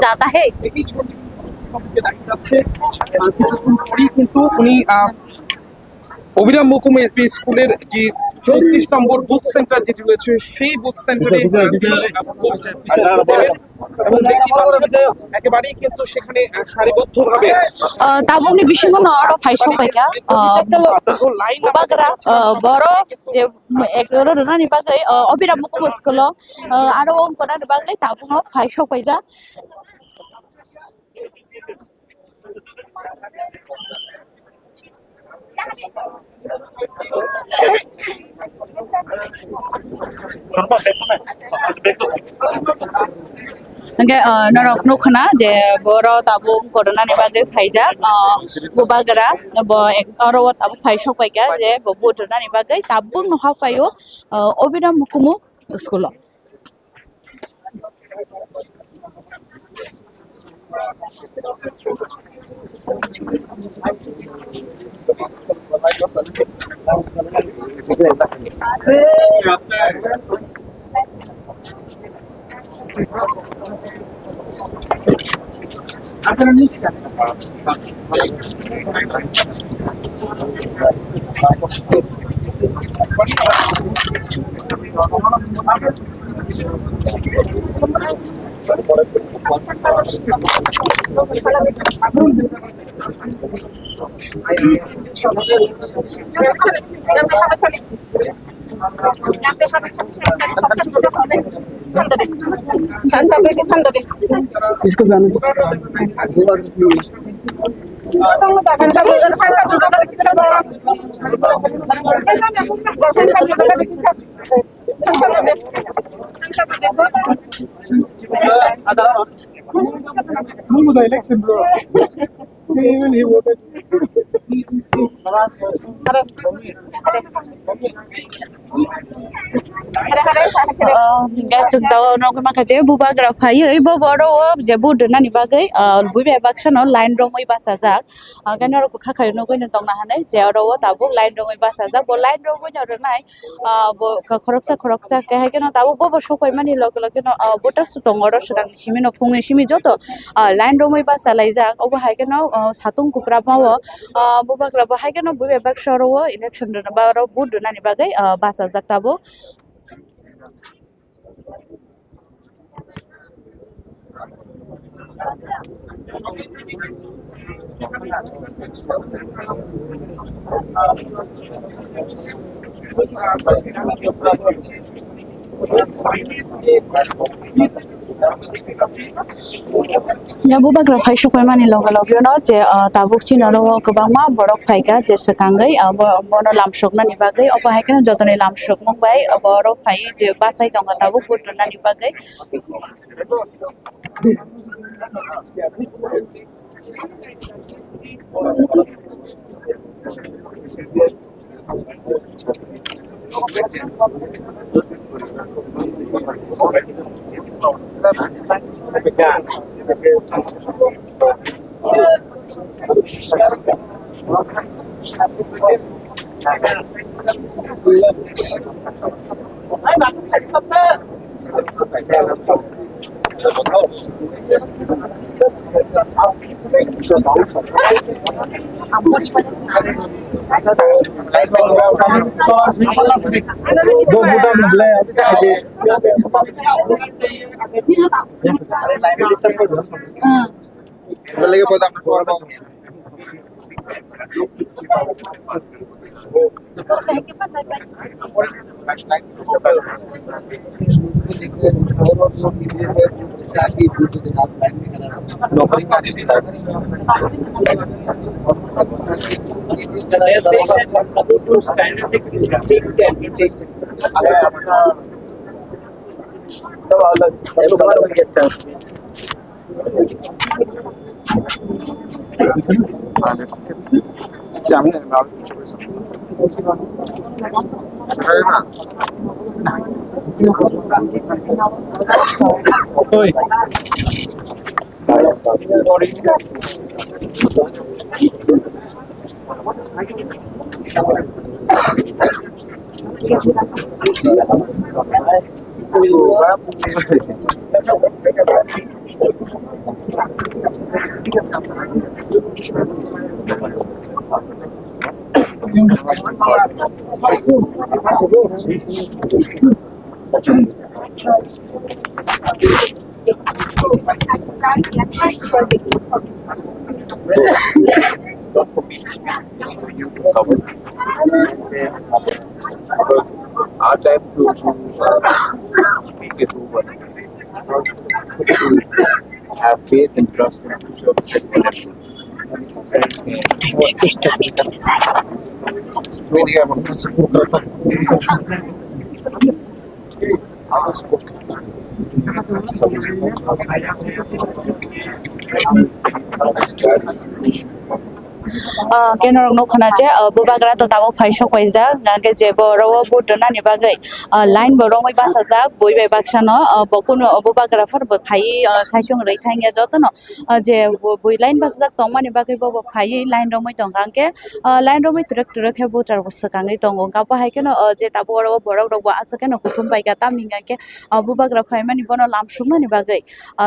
जाता है অবিরাম মুকুমু এসবি স্কুলের যে 34 নম্বর বুথ সেন্টার যেটি রয়েছে সেই বুথ সেন্টারে এবং দেখতে পাচ্ছেন একেবারেই কিন্তু সেখানে সারিবদ্ধভাবে তাবুনি বিশিমনো আরো ফাইসো পাইকা বাগরা বড় যে একজনের রনানি বাগै অবিরাম মুকুমু স্কুল আরো অঙ্কনানি বাগै তাবুনো ফাইসো পাইকা Narok nukna je boro tabung corona ni bagai faija bubagara bo exorot abu faisok paika je bobu corona ni bagai tabung noha payo Abhiram Mukumu school इसको जाने दो election bro even he voted gasuk daw no makaje bubagra phai bo boro je bud nani bagai buibe baksano line romoi basajak ganor Rwkha khai no goin tongna hanai je oro tabu line romoi basajak bo line romoi no nai bo khoroksa ke hai keno tabu bo sokoi mani log no bota sutong oro sudang simi no phungi simi joto line romoi basa laijak obo hai keno satung kupra mawo bubagra bo hai keno buibe baksaro election do baro bud nani bagai basajak tabu Ya bubagra phai sokoi mani logo no je tabuk chinaro kobangma borok phaika je sekangai bono lamsokna ni bagai obo haikena jotoni lamsok mongbai borok phai je basai tonga tabuk putna ni bagai Our time to speak it over, to have faith and trust and to serve Kenorok no khana je bubagra to tabo phaisa kwaija nage je boro budna ni bagai line borong oi basa jak boi bai baksa no bokuno bubagra phar bo phai saisong rei thangya jotono je boi line basa jak tongmani bagai bo phai line rong moi tongkang ke line rong moi turak turak he butar bo sakangai tongo ka pa hai ke no je tabo ro borok rok bo asa ke no kuthum bai ka taminga ke bubagra phai mani bono lamsungna ni bagai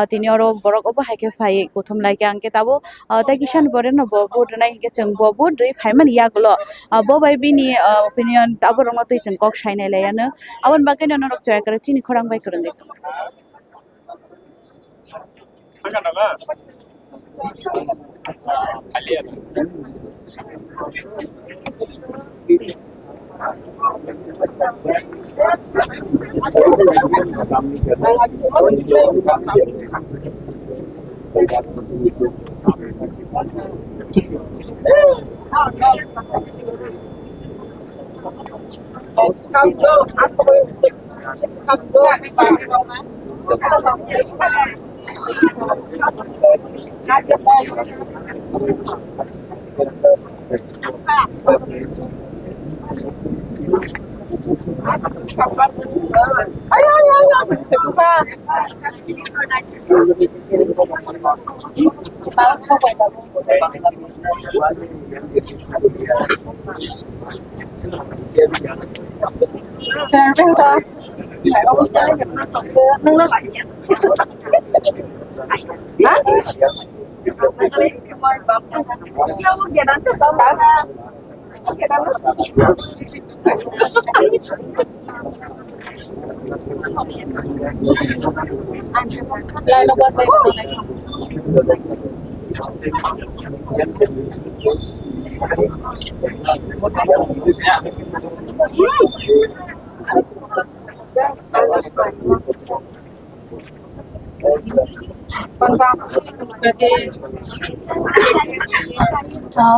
tini oro borok obo hai ke phai kuthum lai ke angke tabo tai kisan bore no bo budna ke chang bo bud rei phai mani yagulo bo bai bini opinion tabo rong tei chang kok sainai layano abon bagai no rok chaya kare chini khorang bai kurang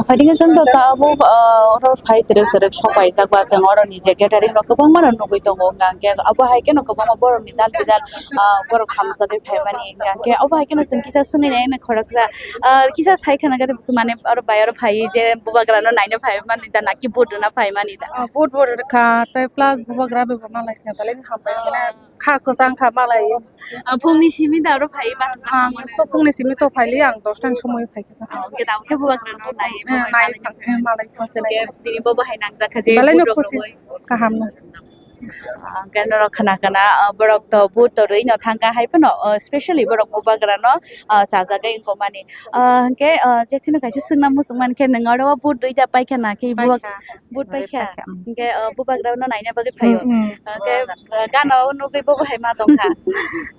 Fighting is in the tabo or fight the shopai Zagwa and or ni jacket and Rokabama no go to Ganka, Abba Hiken or Kabama Bor Midal Vidal, Bor comes at the Pemani, Ganka, Abba Hiken and Kisasun in a Korakza, Kisas Hiken get money or buyer of Hai, Bubagrano 9 of Haiman, the Naki Buduna Paimanida. Boat water car, plus Bubagra like Natalie Hamper, Kakosang Kamalay, Pony Shimi out of Haibas, Pony Simito Paliang, Dostan Sumo get out of Bubagrano, Malay, the Boba Hainang Zakazi, Baleno Kaham. Ganoro Kanakana, Borok to boot or rain or Tanka Hypeno, especially Borok Bubagrano, Chazaga in Komani. Okay, Jetina Kashusuna Musman can and Ottawa boot read up by Kanaki, boot by Cat, get Bubagrano, I never get paid. Okay, Gano, no people Hamatonka.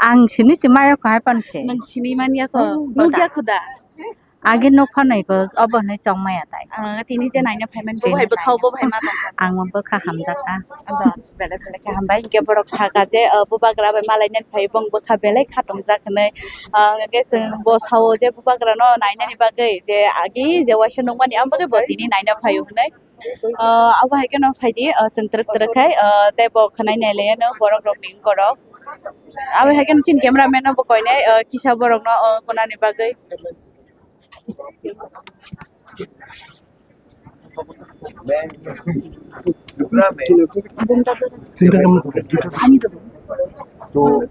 Ang sini si Maya ko hapan siya. Nang Sinimania ko, Mugia Kuda. Agin no panay ko, abo na isang Maya tay. Tini Janina payment, go have a cowboy Hamatonka. Ang mabaka hamda ka. Better Hambay, Geborok Sakaje, Bubagra, Malayan Paybong, Bocabele, Katung Zakane, I guess was how Je Bubagrano, 9 bagay, Je Agi, the Washington no money, Amber, but in 9 of Hayune. Our Hagan of Heidi, Centrakai, Debo Canane, Borok being Korok. I haven't seen cameraman of Bokoine, Kishaborok, Konani Bagay. तो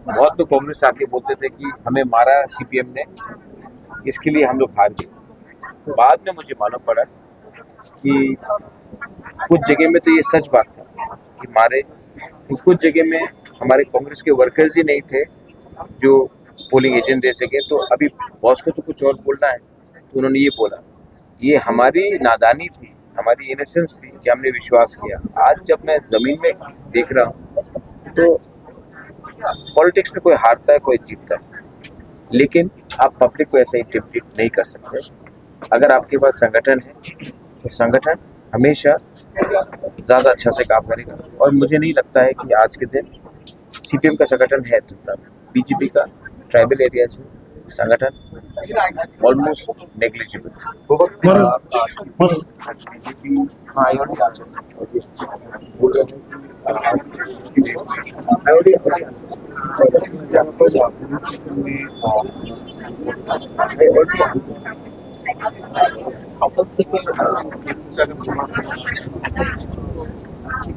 बहुत तो कांग्रेस आके बोलते थे कि हमें मारा CPM ने इसके लिए हम लोग हार गए। बाद में मुझे मालूम पड़ा कि कुछ जगह में तो ये सच बात था कि मारे, कुछ जगह में हमारे कांग्रेस के वर्कर्स ही नहीं थे जो पोलिंग एजेंट दे सके। तो अभी बॉस को तो कुछ और बोलना है, तो उन्होंने ये बोला। ये हमारी नादानी थी, हमारी इनोसेंस थी कि हमने विश्वास किया। आज जब मैं जमीन में देख रहा हूँ तो पॉलिटिक्स में कोई हारता है, कोई जीतता है, लेकिन आप पब्लिक को ऐसे इंटिमिडेट नहीं कर सकते। अगर आपके पास संगठन है तो संगठन हमेशा ज़्यादा अच्छा से काम करेगा। और मुझे नहीं लगता है कि आज के दिन सीपीएम का संगठन है त्रिपुरा में, बीजेपी का ट्राइबल एरियाज में संगठन almost negligible.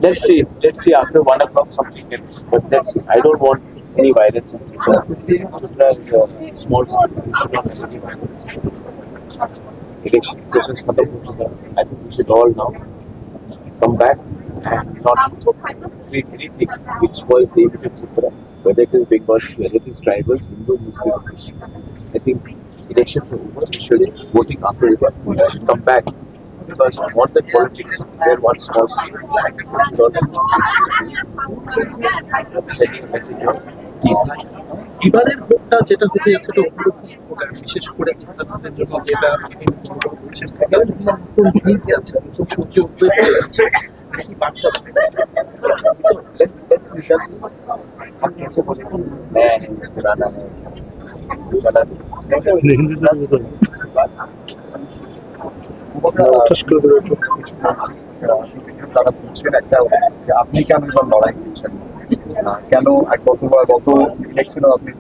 Let's see after 1 o'clock something else. But let's see. I don't want any violence in Tripura. Tripura is a small city. We should not have any violence. Election process khatam ho chuka hai. I think we should all now come back and not treat anything which was David in Tripura. Whether it is Bengal, whether it is tribal, Hindu, Muslim. I think elections are over. We should voting after it. We should come back. Because I want that politics, where one small state sending a message of peace. এবারের ভোটটা যেটা হতে যাচ্ছে এটা উপলক্ষিত vote, বিশেষ করে ইন্টারনেটের জন্য যেটা আপনি বলছেন, এখানে নতুন দিক যাচ্ছে, নতুন সূর্য উদয় হয়ে যাচ্ছে, কি বার্তা हम कैसे बोले नया है, पुराना है, चला তারা বলছেন একটা যে আপনি কেন এবার লড়াই করছেন, কেন গতবার গত ইলেকশনেও আপনি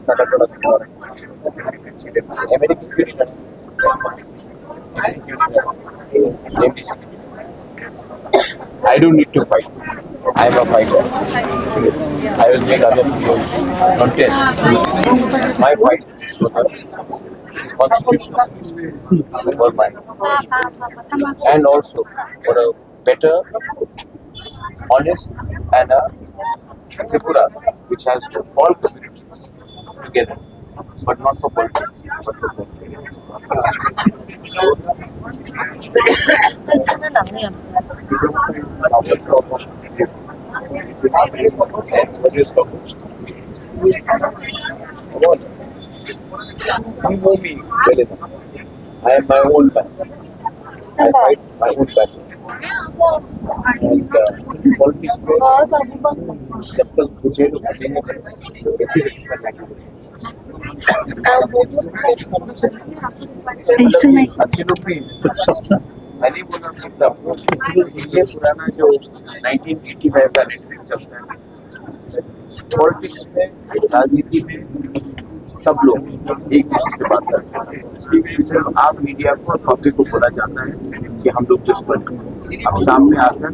টাকা চড়া থেকে লড়াই I don't need to fight. I am a fighter. I will make other people contest. My fight is for the constitutional solution for my and also for a better, honest and a Tripura which has all communities together, but not for politics, but for politics. You know me well enough. I am my own man. I fight my own battle. And politics में जब तक मुझे तो बचेंगे अच्छे लोग भी अली बोला सब ये पुराना जो 1985 का रेटरिक चलता है पॉलिटिक्स में, राजनीति में सब लोग एक दूसरे से बात करते हैं। सिर्फ आप मीडिया को और पब्लिक को बोला जाता है कि हम लोग दुश्मन हैं। अब सामने आकर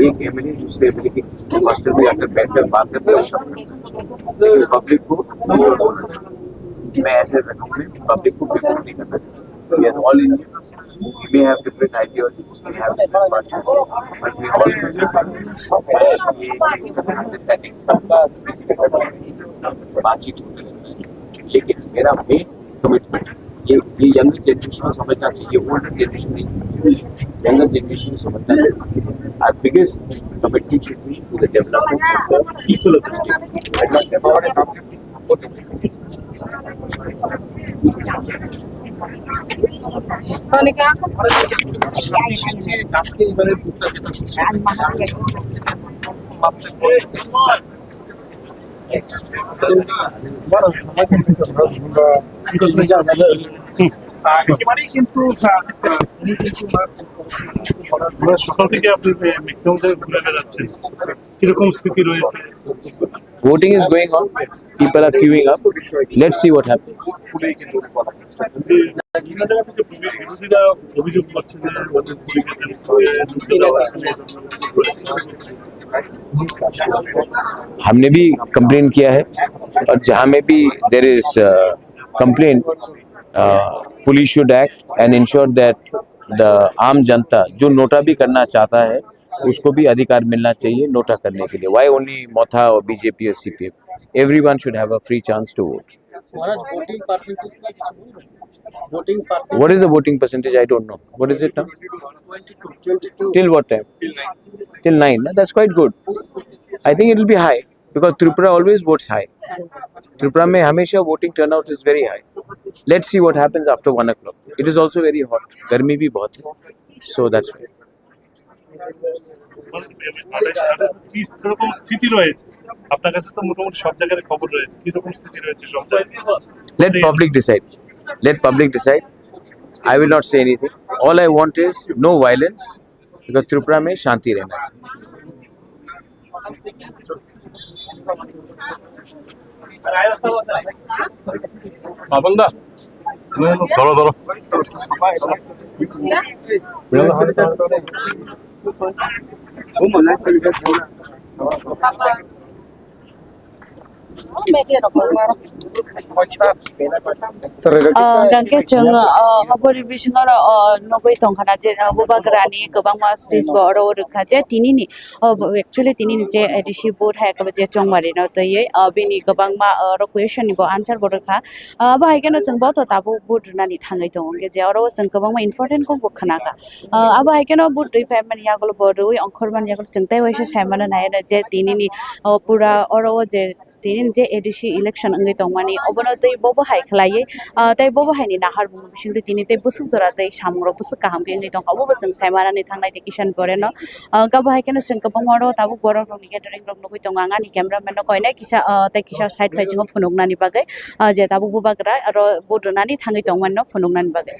एक एमएलए दूसरे एमएलए के हॉस्टल में आकर बैठकर बात करते हैं पब्लिक को। मैं ऐसे रखूंगा पब्लिक को बिल्कुल नहीं करना। We are all Indians. We may have different ideologies, we have different parties, but we all understanding सबका specific बातचीत होती है। लेकिन मेरा मेन कमिटमेंट ये यंगर जनरेशन को समझना चाहिए, ओल्डर जनरेशन नहीं समझना, यंगर जनरेशन को समझना चाहिए। Our biggest commitment should be to the development of the people of the state, and not about it. আজকে এবারে ভোটটা যেটা একেবারেই কিন্তু সকাল থেকে আপনি ম্যাক্সিমাম জায়গায় ঘুরে বেড়াচ্ছেন, কিরকম স্থিতি রয়েছে? Voting is going on. People are queuing up. Let's see what happens. বিরোধীরা অভিযোগ করছে যে हमने भी कंप्लेन किया है और जहाँ में भी there is complain Police should act and ensure that the आम जनता जो नोटा भी करना चाहता है उसको भी अधिकार मिलना चाहिए नोटा करने के लिए. Why only Motha or BJP or CPM? Everyone should have a free chance to vote. What is the voting percentage? I don't know. What is it now? 22. Till what time? Till 9. That's quite good. I think it will be high because Tripura always votes high. Tripura में हमेशा voting turnout is very high. Let's see what happens after 1 o'clock. It is also very hot. गर्मी भी बहुत है. So that's why. কিরকম স্থিতি রয়েছে আপনার কাছে তো মোটামুটি সব জায়গায় খবর রয়েছে কিরকম স্থিতি রয়েছে সব জায়গায় Let public decide. Let public decide. I will not say anything. All I want is no violence because Tripura में शांति रहना चाहिए. বাবন্দা ধরো ধরো Gangke jeng habori bisingor nogoi tongkhana je bubagrani gobangma speech bo oro Rwkha je tinini actually tinini je ADC board ha ka je chongmari no tei bini gobangma ro question ni bo answer bo Rwkha abo haigeno jeng bo to tabu board nani thangai dong ge je oro jeng gobangma important kong bo khanaka abo haigeno board dui family yagol bo rui onkhorman yagol jeng tai waisa saimana nai je tinini pura oro je tinin je ADC election ngai tongmani obono tei bobo hai khlai tei bobo hai ni nahar bung bising tini tei busuk jora tei samro busuk kaham ke ngai tong obo jeng saimana ni thangnai te kisan pore no gabo hai keno jeng kabang maro tabu borok rok ni gathering rok nugui tong anga ni cameraman no koine kisa tei kisa side phai jingo phunukna ni bagai je tabu bubagra aro bodrona ni thangai tongman no phunukna ni bagai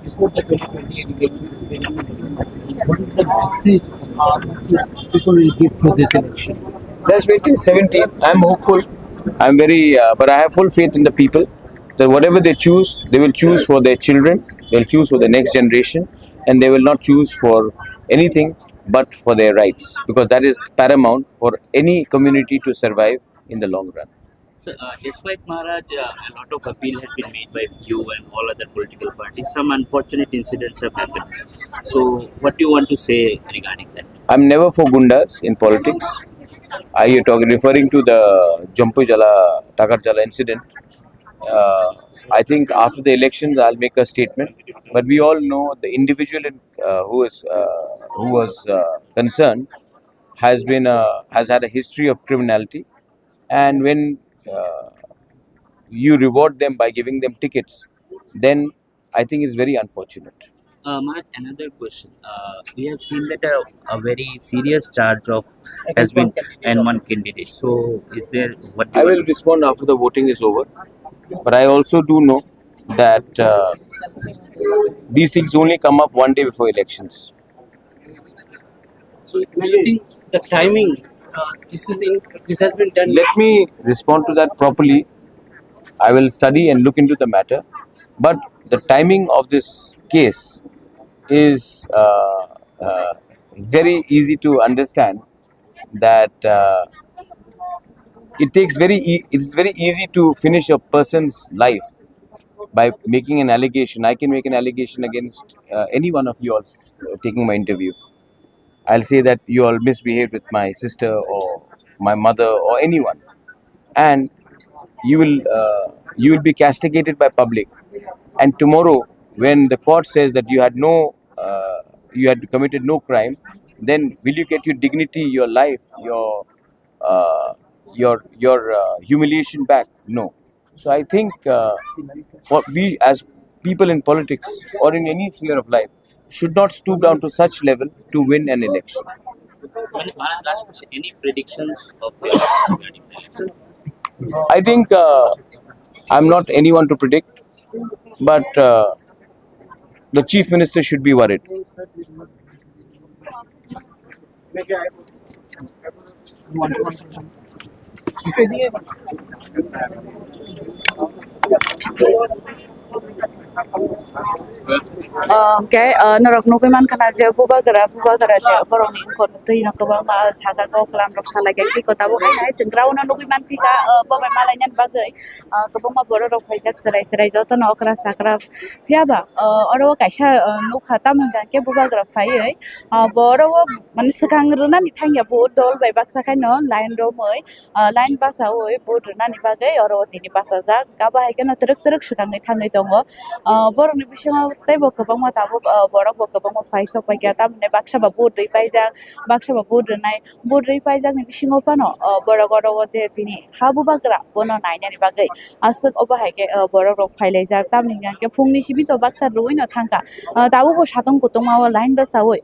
Before the 2020 election, what is the message people will give for this election? Let's wait till 17. I'm hopeful. I'm very, but I have full faith in the people that whatever they choose, they will choose for their children, they'll choose for the next generation, and they will not choose for anything but for their rights, because that is paramount for any community to survive in the long run. So, despite Maharaj, a lot of appeal had been made by you and all other political parties. Some unfortunate incidents have happened. So, what do you want to say regarding that? I'm never for gundas in politics. Are you referring to the Jampu Jala, Takar Jala incident? I think after the elections, I'll make a statement. But we all know the individual who was concerned has had a history of criminality, and when you reward them by giving them tickets, then I think it's very unfortunate. Mahat, another question. We have seen that a very serious charge of has been and one candidate. So, is there what do I you will want to say? respond after the voting is over. But I also do know that these things only come up one day before elections. So do you think the timing, this has been done? Let me respond to that properly. I will study and look into the matter. But the timing of this case is very easy to understand that it's very easy to finish a person's life by making an allegation. I can make an allegation against any one of you all taking my interview. I'll say that you all misbehaved with my sister or my mother or anyone, and you will be castigated by public. And tomorrow, when the court says that you had committed no crime, then will you get your dignity, your life, uh, your humiliation back? No. So I think what we as people in politics or in any sphere of life should not stoop down to such level to win an election. One last question. Any predictions of the election regarding the election? I think I'm not anyone to predict, but the chief minister should be worried. Cái norok nugui man kana je buba gara je borok ni kon tui na koba ma saga ko klam rok sala ge ki kota bo hai nai jengrau na nugui man pika boba malai nan bagai koba ma borok rok phai jak serai joto na okra sakra fiaba oro kaisa nukha tamga ke buba gara phai ei borok man sakang runa ni thangya bo dol bai baksa kai no line ro moi line basa oi bo runa ni bagai oro tini basa jak kaba hai ke na truk sakangai thangai tongo borok ni bisingo teibo kwbangma tabo borok bo kwbangma phai sopai kya tamne baksa ba boot rui paijak baksa ba boot rui paijak ni bisingo pano borok oro je tini habu bagra bono nainani bagai asuk oba haike borok rok phailai tamni ke phungni sibi to baksa rui no thangka tabo bo satong kutongma line basa oi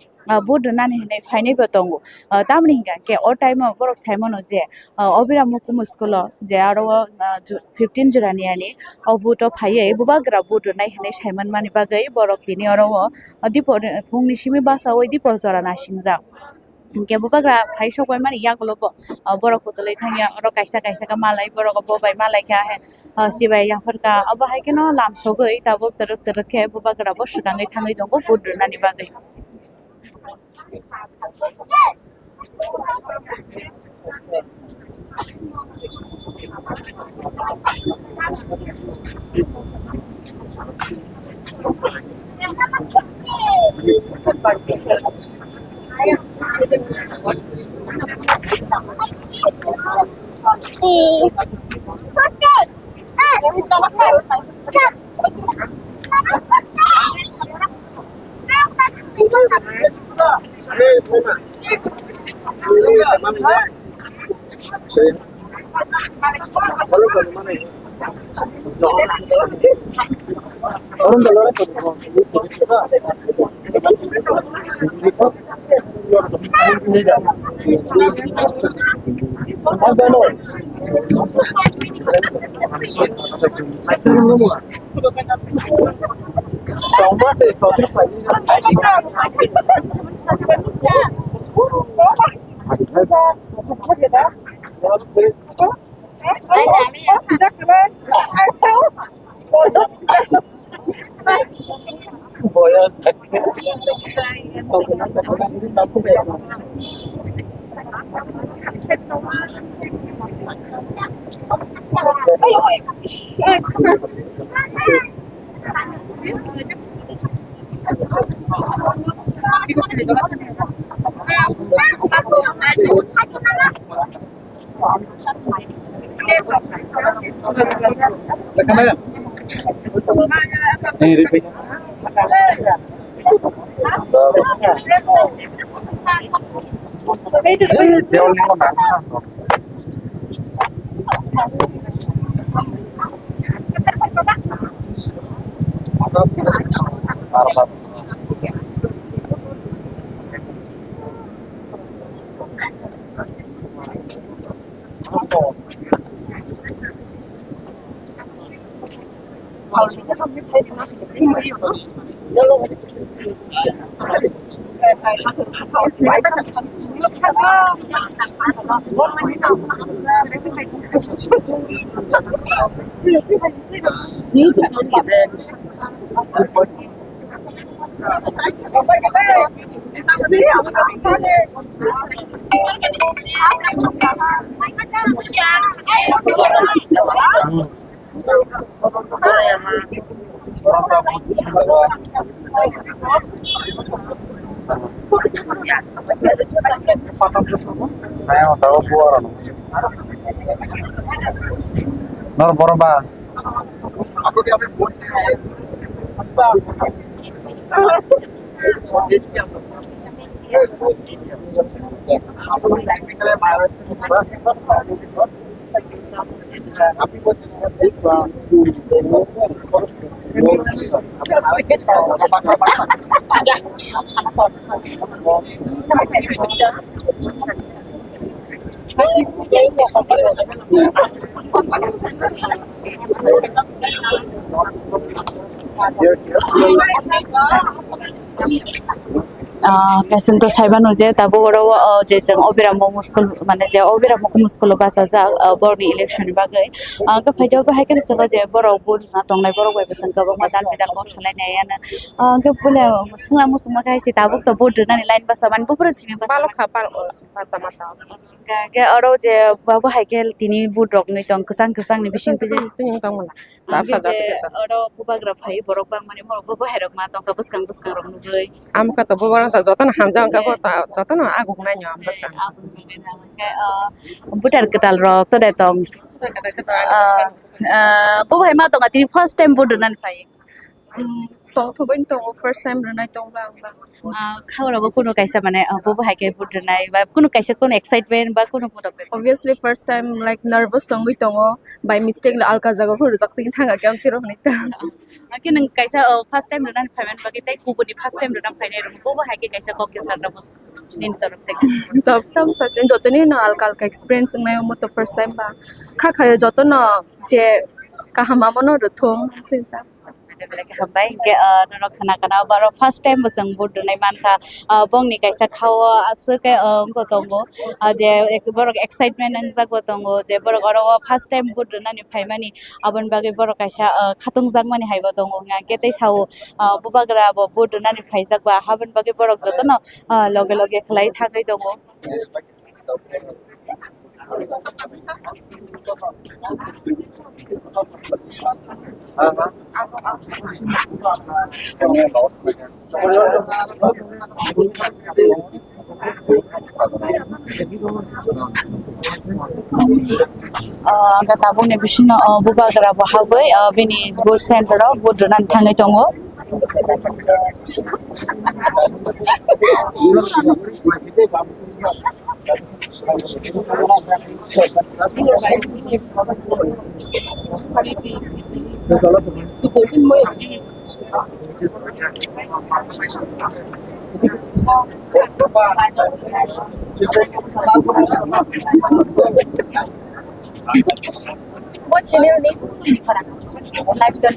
boot nani hinai phainai bo tongo tamni ke o time borok saimono je Abhiram Mukumu school je aro 15 jurani ani obuto phaiye bubagra boot nai hinai saiman mani bagai borok tini oro dipor phungni simi basa oi dipor jora na singjak ke bubagra phai sokoi mani yakolo bo borok putulai thangya oro kaisa ka malai borok bo bai malai kha he sibai yafarka aba hai keno lam sogoi tabo teruk ke bubagra bo sukangai thangai dongo boot nani bagai Kasing to saiban uje tabu oro je jeng Abhiram muskul mane je Abhiram muskul basa ja borni election bagai ga phaido ba haikene chalo je boro bur na tongnai boro bai besang ka ba dal bidal ko salai nei ana ga pule musla musma kai si tabu to bur na line basa man bupur chimi basa Palo kapal baca mata. ga oro je babu haikel tini bur rok nei tong kusang ni bising te je Tingin tong mala. Bapsa jatuh kita. oro kubagra phai borok bang mane moro babu hairok ma tong ka buskang rok nugai Am kata bubaran ta jotono hamjang ka kota jotono agung na nyam baskan. Butar ketal rok to datong bu hai ma tong ati first time budu nan pai Tong tu bin tong first time renai tong bang bang. khawra go kuno kaisa mane bu hai ke budu nai ba kuno kaisa kuno excitement ba kuno kuno Obviously first time like nervous tong bi tongo by mistake la alka jago hur jak ting thanga kam tiro nita. ki nang kaisa first time nan pai man bagi tai kubuni first time nan pai ne rum bu hai ke kaisa ko ke sar na nin torok tek Tam sa sen jotoni na alka alka experience ngai mo to first time ba. Kha khaya jotono je kahama mono ruthong sinta. belek hambai ke norok khana kana baro first time bosang budu nai man kha bong ni kaisa khawa asu ke ko tongo je borok excitement nang ja ko tongo je borok oro first time budu nani phaimani abon bage borok kaisa khatung jang mani haiba tongo nga ke tai sau bubagra bo budu nani phaijak ba haban bage borok jotono loge loge khlai thagai tongo tabung ni bisino bubagra bo habai bini bur center budu nan thangai tongo What Chini ni? Chini Khorang. Live join.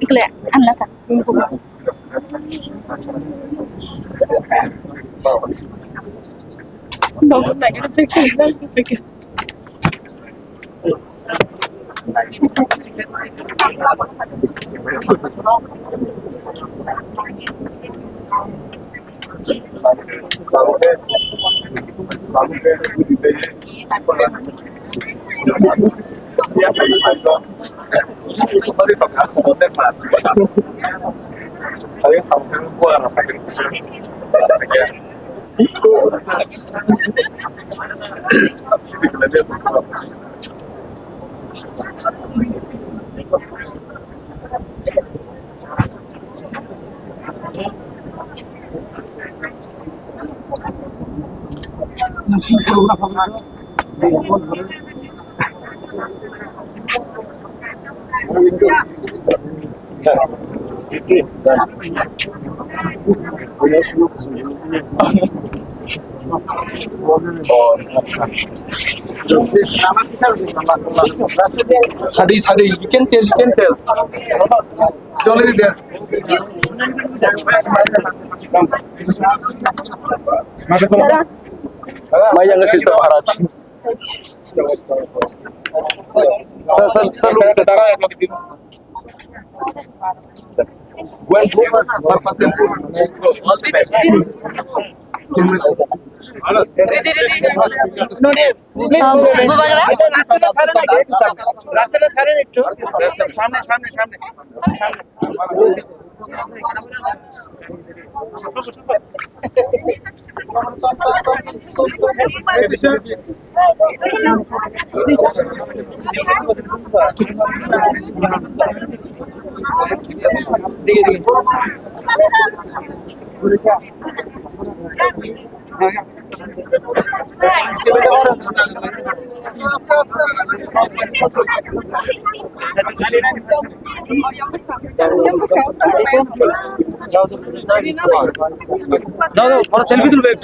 Ikle anla ka. Bagus lagi ada pikir. Sadi, you can tell. It's already there. My younger sister Maharaja. Sir, well, जाओ और selfie तुल एक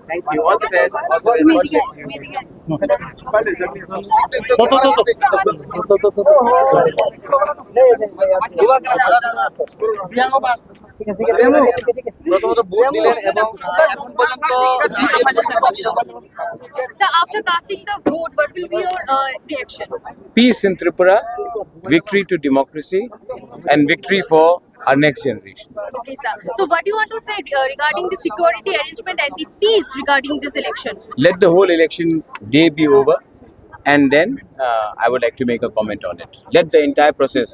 Thank you. All the best. প্রথমত vote দিলেন এবং এখন পর্যন্ত So after casting the vote, what will be your reaction? Peace in Tripura, victory to democracy, and victory for our next generation. Okay, sir. So what do you want to say regarding the security arrangement and the peace regarding this election? Let the whole election day be over, and then I would like to make a comment on it. Let the entire process.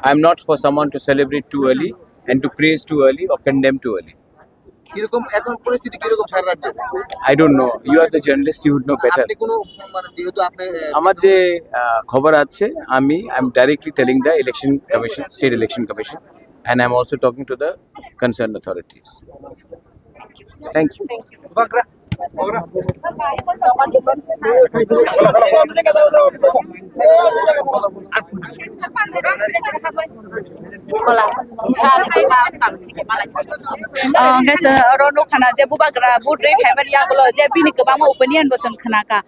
I'm not for someone to celebrate too early and to praise too early or condemn too early. কিরকম এখন পরিস্থিতি কিরকম সারা রাজ্যে I don't know. You are the journalist. You would know better. আপনি কোনো মানে যেহেতু আপনি আমার যে খবর আছে I'm directly telling the election commission, state election commission, and I'm also talking to the concerned authorities. Thank you. Thank you. Guys, Rono khana je bubagra budri family aglo je bini kebang ma opinion bochon khana ka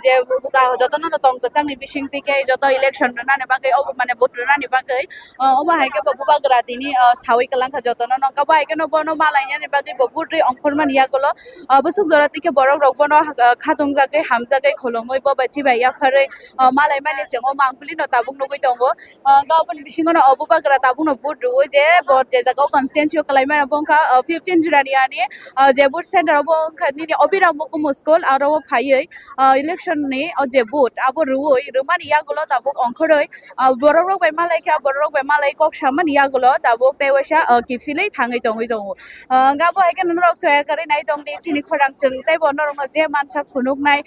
je buka joto no tong chang ni bising tike joto election na ne bagai ob mane vote na ne bagai oba hai ke bubagra tini sawi kalang kha joto no ka bai ke no bono malai ne bagai budri ongkhor man ya golo busuk jora tike borok rok bono khatung jagai hamjagai kholomoi bo bachi bai ya khare malai mane chengo mangpuli no tabuk no goi tongo ga bol bising no bubagra tabuk no budru je bot je jago constituency kalai ma bongka 15 Juraniani, Jebut Center of Khani, Abhiram Mukumu School, out of Hayay, election ni, or Jebut, Abu Rui, Rumani Yagolo, the book on Koroi, Borok by Malaka, Borok by Malako, Shaman Yagolo, the book they were Kifili, Hangitongido. Gabo, I can rock to a Karinite on the Chini Khorang, they were not on a German Shak Funuknai,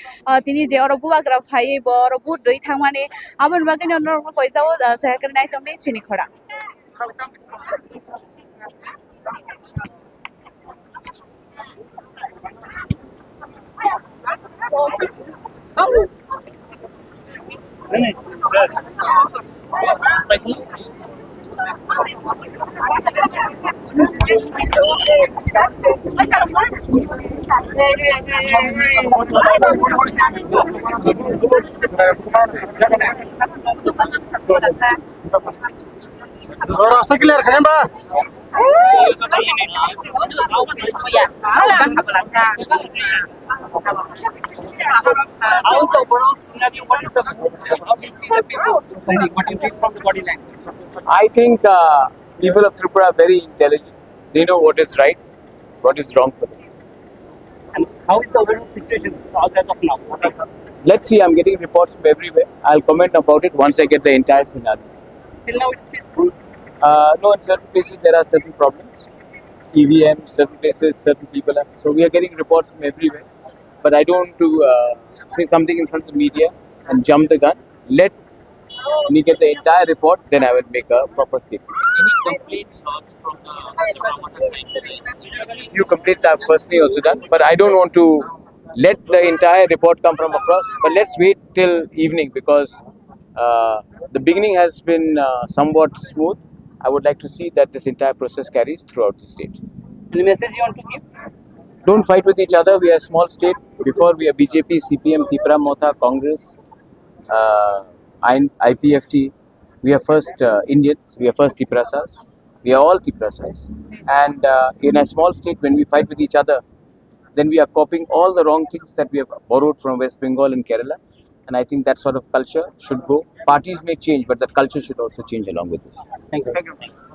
Tini Jerobuagraph Haye, or Bud Ritamani, Abu Wagan on Normal Koiza, second night on the Chini Khorang. Rasa clear kan Mbak? How is the overall scenario? What is the scope? How do you see the people? What do you take from the body language? I think people of Tripura are very intelligent. They know what is right, what is wrong for them. And how is the overall situation as of now? Let's see, I'm getting reports from everywhere. I'll comment about it once I get the entire scenario. Till now it's peaceful. No, in certain places there are certain problems. EVM, certain places, certain people are. So we are getting reports from everywhere. But I don't want to say something in front of the media and jump the gun. Let me get the entire report, then I will make a proper statement. Any complaint logs from the promoter side? Few complaints I have personally also done, but I don't want to let the entire report come from across. But let's wait till evening because the beginning has been somewhat smooth. I would like to see that this entire process carries throughout the state. Any message you want to give? Don't fight with each other. We are a small state. Before we are BJP, CPM, Tripura, Motha, Congress, IPFT. We are first Indians. We are first Tiprasas. We are all Tiprasas. And in a small state, when we fight with each other, then we are copying all the wrong things that we have borrowed from West Bengal and Kerala. And I think that sort of culture should go. Parties may change, but that culture should also change along with this. Thank you. Thanks.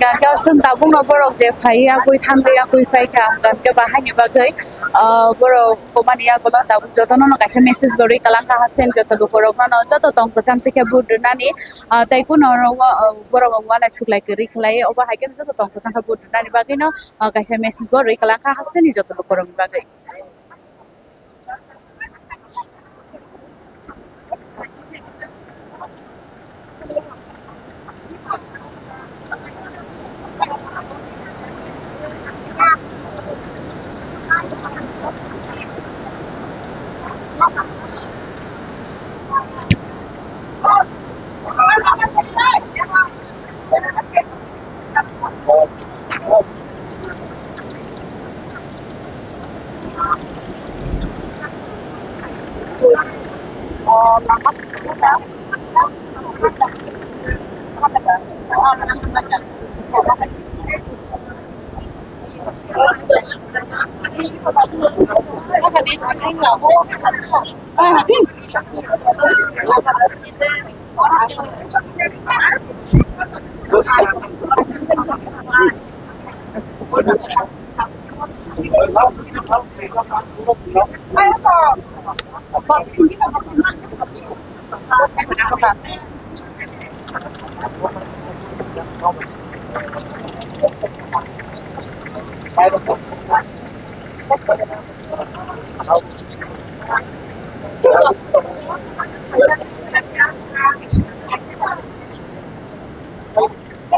Gangga sung tabung no borok je phai akui thangai akui phai kha gangga bahai ni bagai borok komani agolo tabung joto no kaisa message bori kalang ka hasen joto borok no joto tong kachang tike budnani tai kuno borok wala suklai kri khlai oba haiken joto tong kachang ka budnani bagai no kaisa message bori kalang ka hasen ni joto borok bagai